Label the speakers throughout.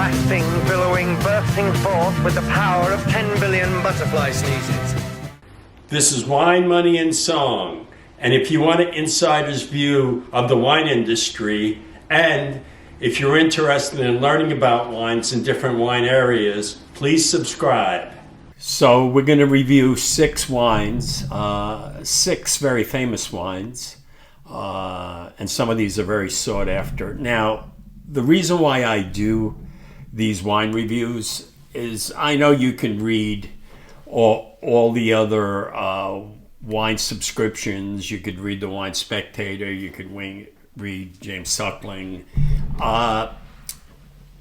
Speaker 1: Rasping, billowing, bursting forth with the power of 10 billion butterfly sneezes.
Speaker 2: This is Wine, Money, and Song. And if you want an insider's view of the wine industry, and if you're interested in learning about wines in different wine areas, please subscribe. So we're going to review 6 wines, 6 very famous wines, and some of these are very sought after. Now, the reason why I do these wine reviews is I know you can read all the other wine subscriptions. You could read the Wine Spectator, you could read James Suckling.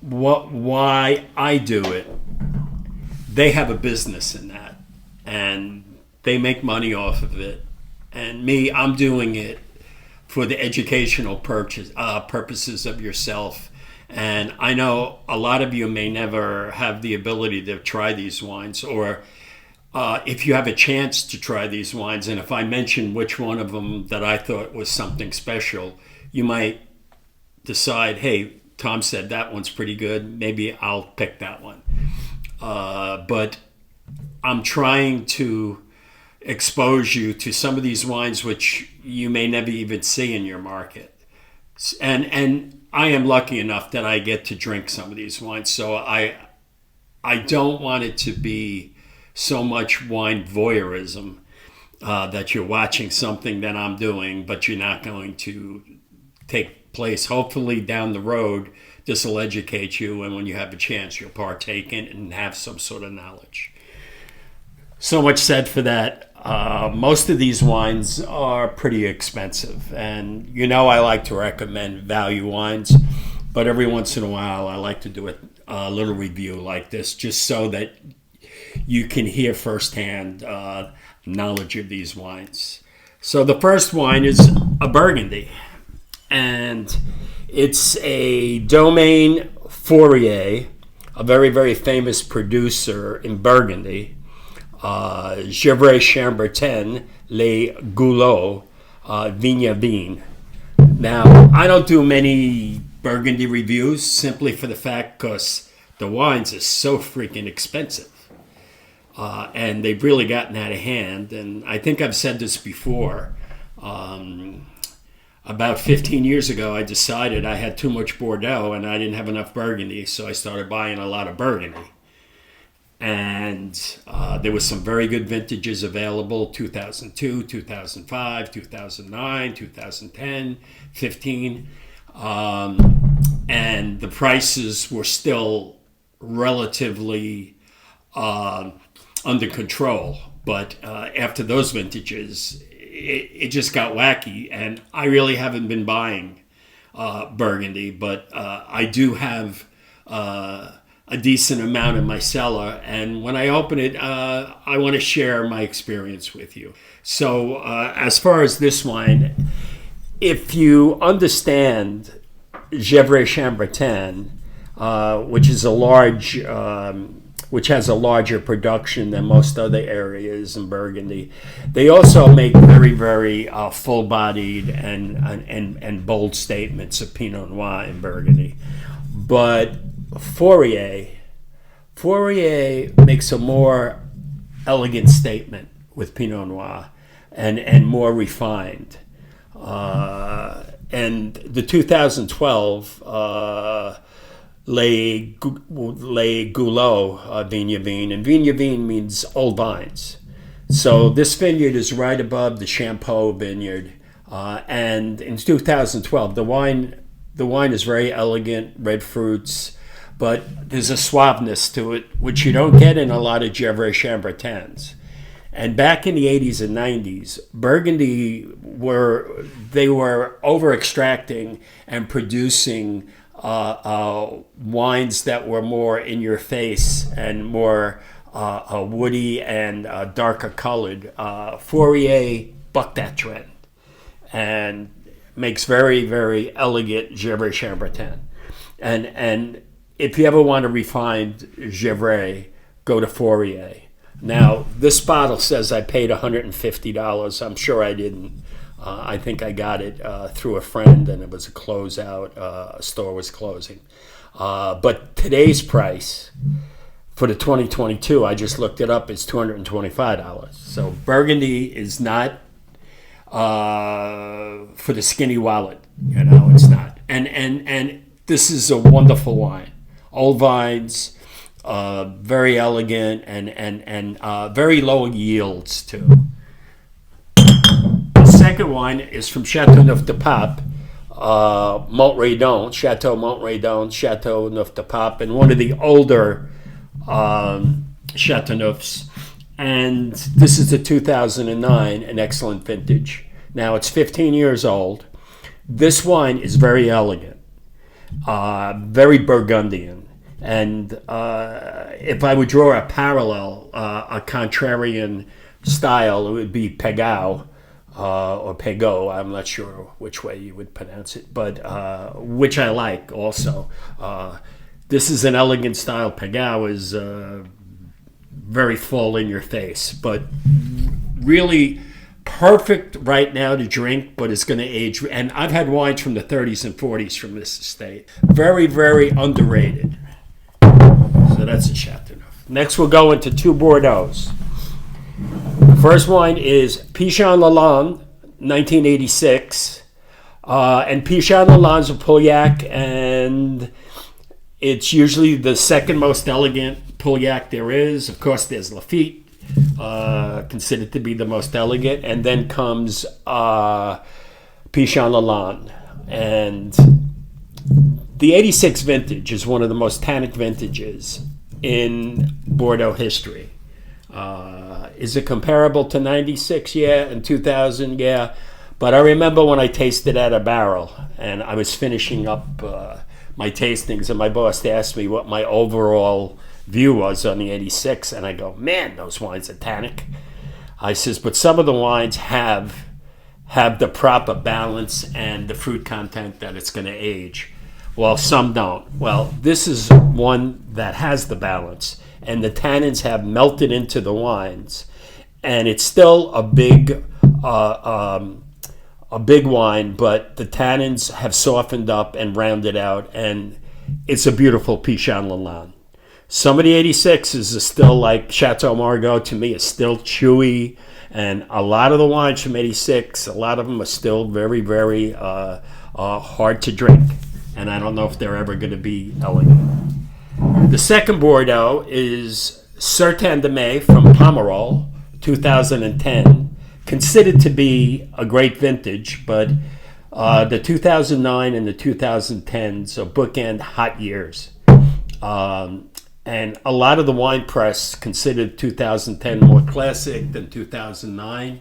Speaker 2: Why I do it, they have a business in that, and they make money off of it. And me, I'm doing it for the educational purposes of yourself. And I know a lot of you may never have the ability to try these wines, or if you have a chance to try these wines, and if I mention which one of them that I thought was something special, you might decide, hey, Tom said that one's pretty good, maybe I'll pick that one. But I'm trying to expose you to some of these wines which you may never even see in your market. And I am lucky enough that I get to drink some of these wines, so I don't want it to be so much wine voyeurism that you're watching something that I'm doing, but you're not going to take place. Hopefully down the road, this will educate you, and when you have a chance, you'll partake in it and have some sort of knowledge. So much said for that. Most of these wines are pretty expensive, and you know I like to recommend value wines, but every once in a while I like to do a little review like this, just so that you can hear firsthand knowledge of these wines. So the first wine is a Burgundy, and it's a Domaine Fourier, a very, very famous producer in Burgundy. Gevrey Chambertin, Les Goulots, Vignes Vin. Now, I don't do many Burgundy reviews simply for the fact because the wines are so freaking expensive. And they've really gotten out of hand. And I think I've said this before. About 15 years ago, I decided I had too much Bordeaux and I didn't have enough Burgundy, so I started buying a lot of Burgundy. And there was some very good vintages available, 2002, 2005, 2009, 2010, 15. And the prices were still relatively under control. But after those vintages, it just got wacky. And I really haven't been buying Burgundy, but I do have a decent amount in my cellar, and when I open it, I want to share my experience with you. So as far as this wine, if you understand Gevrey Chambertin, which has a larger production than most other areas in Burgundy, they also make very, very full-bodied and bold statements of Pinot Noir in Burgundy. But Fourier makes a more elegant statement with Pinot Noir and more refined. And the 2012 Les Goulots Vignes Vin, and Vignes Vin means old vines. So this vineyard is right above the Champeau vineyard, and in 2012 the wine is very elegant, red fruits, but there's a suaveness to it, which you don't get in a lot of Gevrey Chambertins. And back in the 80s and 90s, Burgundy were over-extracting and producing wines that were more in your face and more woody and darker colored. Fourier bucked that trend and makes very, very elegant Gevrey Chambertin. And if you ever want a refined Gevrey, go to Fourier. Now, this bottle says I paid $150. I'm sure I didn't. I think I got it through a friend, and it was a closeout. A store was closing. But today's price for the 2022, I just looked it up, is $225. So Burgundy is not for the skinny wallet. It's not. And this is a wonderful wine. Old vines, very elegant, and very low yields too. The second wine is from Chateau Montelena, Montredon, Chateau Montredon, Chateau Montelena, and one of the older Chateauneufs. And this is a 2009, an excellent vintage. Now it's 15 years old. This wine is very elegant, very Burgundian. And if I would draw a parallel, a contrarian style, it would be Pégao or Pégau. I'm not sure which way you would pronounce it, but which I like also. This is an elegant style. Pégau is very full in your face, but really perfect right now to drink, but it's going to age. And I've had wines from the 30s and 40s from this estate. Very, very underrated. So that's a Chateauneuf. Next, we'll go into two Bordeaux's. The first wine is Pichon Lalande, 1986. And Pichon Lalande's a Pauillac, and it's usually the second most elegant Pauillac there is. Of course, there's Lafite, considered to be the most elegant, and then comes Pichon Lalande. And the 86 vintage is one of the most tannic vintages in Bordeaux history. Is it comparable to 96? Yeah. And 2000? Yeah. But I remember when I tasted at a barrel and I was finishing up my tastings, and my boss asked me what my overall view was on the 86, and I go, man, those wines are tannic. I says, but some of the wines have the proper balance and the fruit content that it's going to age. Well, some don't. Well, this is one that has the balance, and the tannins have melted into the wines, and it's still a big wine, but the tannins have softened up and rounded out, and it's a beautiful Pichon Lalande. Some of the 86s are still like Chateau Margaux, to me, is still chewy, and a lot of the wines from 86, a lot of them are still very, very hard to drink, and I don't know if they're ever going to be elegant. The second Bordeaux is Certain de Mai from Pomerol, 2010, considered to be a great vintage, but the 2009 and the 2010s are bookend hot years. And a lot of the wine press considered 2010 more classic than 2009.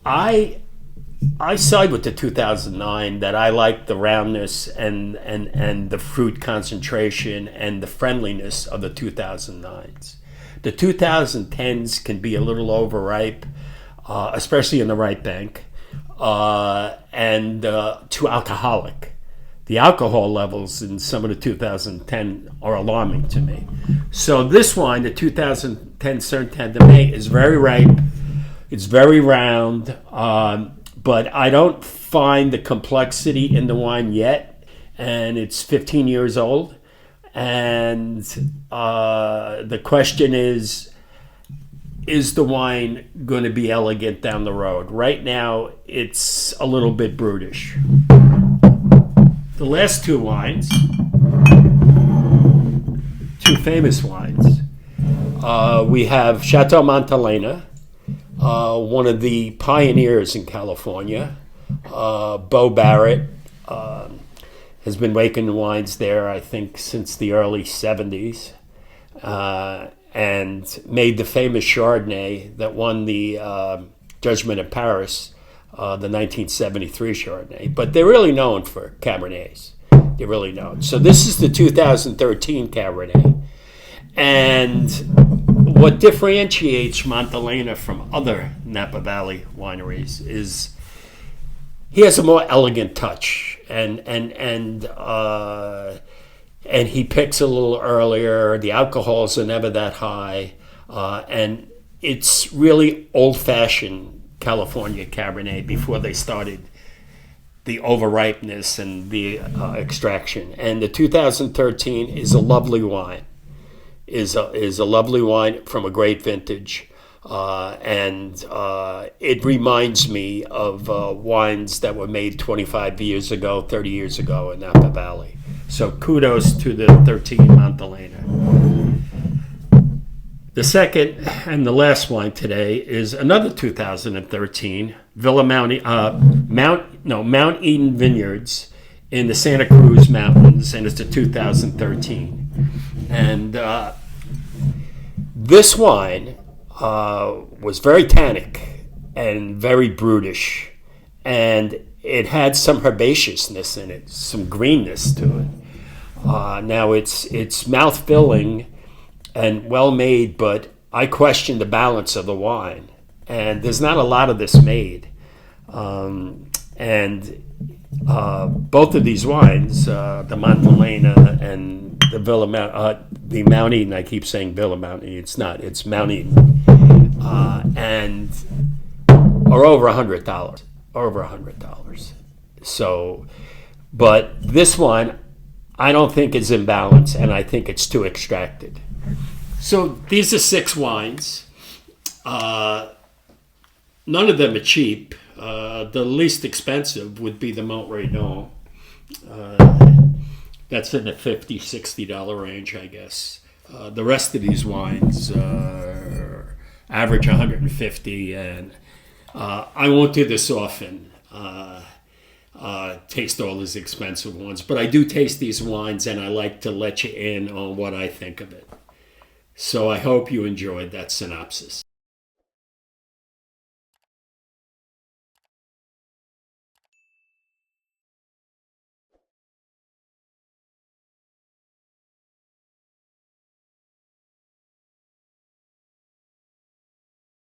Speaker 2: I side with the 2009, that I like the roundness and the fruit concentration and the friendliness of the 2009s. The 2010s can be a little overripe, especially in the right bank, and too alcoholic. The alcohol levels in some of the 2010 are alarming to me. So this wine, the 2010 Certain de Mai, is very ripe. It's very round, but I don't find the complexity in the wine yet. And it's 15 years old. And the question is the wine going to be elegant down the road? Right now, it's a little bit brutish. The last two wines, two famous wines. We have Chateau Montelena, one of the pioneers in California. Bo Barrett has been making wines there, I think, since the early 70s, and made the famous Chardonnay that won the Judgment in Paris, the 1973 Chardonnay. But they're really known for Cabernets. They're really known. So this is the 2013 Cabernet. And what differentiates Montelena from other Napa Valley wineries is he has a more elegant touch, and he picks a little earlier. The alcohols are never that high, and it's really old-fashioned California Cabernet before they started the overripeness and the extraction. And the 2013 is a lovely wine. Is a lovely wine from a great vintage. And it reminds me of wines that were made 25 years ago, 30 years ago in Napa Valley. So kudos to the 13 Montelena. The second and the last wine today is another 2013 Mount Eden Vineyards in the Santa Cruz Mountains, and it's a 2013. And this wine was very tannic and very brutish, and it had some herbaceousness in it, some greenness to it. Now it's mouth-filling and well-made, but I question the balance of the wine, and there's not a lot of this made. And both of these wines, the Montelena and the Mount Eden, I keep saying Villa Mount Eden, it's not, it's Mount Eden, and are over $100, over $100. So, but this one, I don't think is in balance, and I think it's too extracted. So these are 6 wines. None of them are cheap. The least expensive would be the Montelena. That's in the $50, $60 range, I guess. The rest of these wines average $150, and I won't do this often. Taste all these expensive ones, but I do taste these wines, and I like to let you in on what I think of it. So I hope you enjoyed that synopsis.